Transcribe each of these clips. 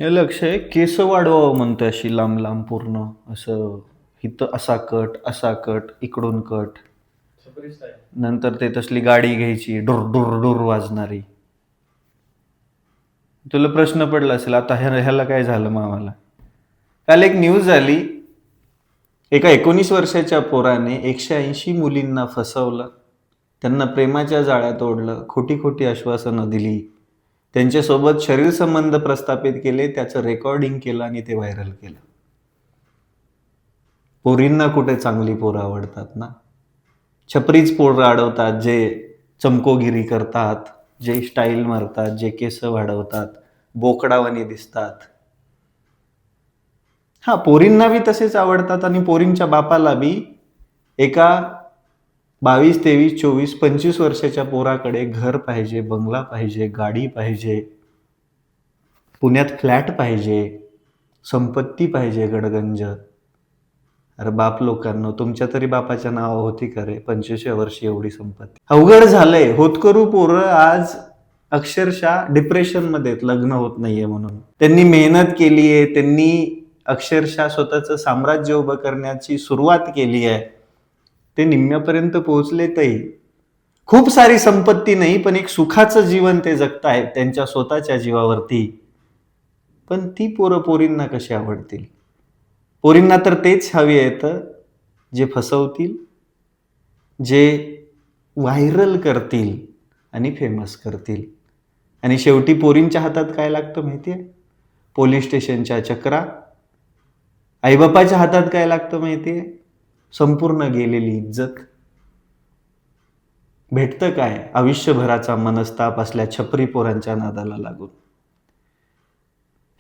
हे लक्ष आहे, केस वाढवावं म्हणतोय अशी लांब लांब पूर्ण असं. इथं असा कट, असा कट, इकडून कट. छपरी स्टाईल. नंतर ते तसली गाडी घ्यायची डुर डुर डुर वाजणारी. तुला प्रश्न पडला असेल आता ह्याला काय झालं मामाला. काल एक न्यूज झाली. एका 19 वर्षाच्या पोराने 180 मुलींना फसवलं. त्यांना प्रेमाच्या जाळ्यात ओढलं, खोटी खोटी आश्वासनं दिली, त्यांच्यासोबत शरीर संबंध प्रस्थापित केले, त्याचं रेकॉर्डिंग केलं आणि ते व्हायरल केलं. पोरींना कुठे चांगली पोरं आवडतात ना. छपरीच पोरं अडवतात, जे चमकोगिरी करतात, जे स्टाईल मारतात, जे केस वाढवतात, बोकडावानी दिसतात. हा, पोरींना बी तसेच आवडतात आणि पोरींच्या बापाला बी एका 22, 23, 24, 25 वर्षाच्या पोराकडे घर पाहिजे, बंगला पाहिजे, गाडी पाहिजे, पुण्यात फ्लॅट पाहिजे, संपत्ती पाहिजे गडगंज. अरे बाप लोकांनो, तुमच्या तरी बापाच्या नावा होती का रे 25व्या वर्षी एवढी संपत्ती. अवघड झालंय. होतकरू पोरं आज अक्षरशः डिप्रेशन मध्ये लग्न होत नाहीये म्हणून. त्यांनी मेहनत केली आहे, त्यांनी अक्षरशः स्वतःचं साम्राज्य उभं करण्याची सुरुवात केली आहे, ते निम्म्यापर्यंत पोहोचलेतही. खूप सारी संपत्ती नाही, पण एक सुखाचं जीवन ते जगतायत त्यांच्या स्वतःच्या जीवावरती. पण ती पोरं पोरींना कशी आवडतील. पोरींना तर तेच हवे आहेत जे फसवतील, जे व्हायरल करतील आणि फेमस करतील. आणि शेवटी पोरींच्या हातात काय लागतं माहितीये? पोलीस स्टेशनच्या चक्रा. आईबापाच्या हातात काय लागतं माहितीये? संपूर्ण गेलेली इज्जत. भेटतं काय? आयुष्यभराचा मनस्ताप असल्या छपरी पोरांच्या नादाला लागून.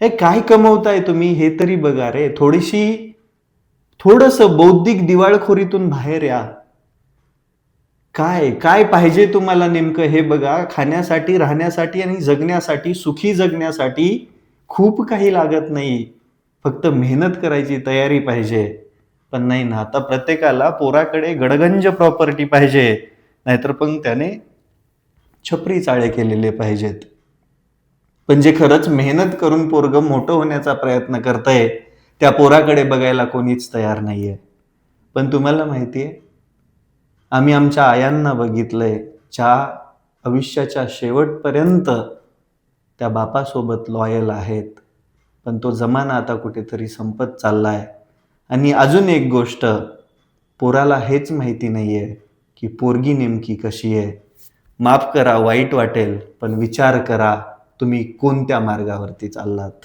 हे काय कमवताय तुम्ही हे तरी बघा रे. थोडंसं बौद्धिक दिवाळखोरीतून बाहेर या. काय काय पाहिजे तुम्हाला नेमकं हे बघा. खाण्यासाठी, राहण्यासाठी आणि जगण्यासाठी, सुखी जगण्यासाठी खूप काही लागत नाही. फक्त मेहनत करायची तयारी पाहिजे. पण नाही ना, आता प्रत्येकाला पोराकडे गडगंज प्रॉपर्टी पाहिजे, नाहीतर पण त्याने छपरी चाळे केलेले पाहिजेत. पण जे खरंच मेहनत करून पोरगं मोठं होण्याचा प्रयत्न करतंय, त्या पोराकडे बघायला कोणीच तयार नाहीये. पण तुम्हाला माहितीये, आम्ही आमच्या आयांना बघितलंय, ज्या आयुष्याच्या शेवटपर्यंत त्या बापासोबत लॉयल आहेत. पण तो जमाना आता कुठेतरी संपत चाललाय. आणि अजून एक गोष्ट, पोराला हेच माहिती नाहीये की पोरगी नेमकी कशी आहे. माफ करा, वाईट वाटेल, पण विचार करा तुम्ही कोणत्या मार्गावरती चाललात.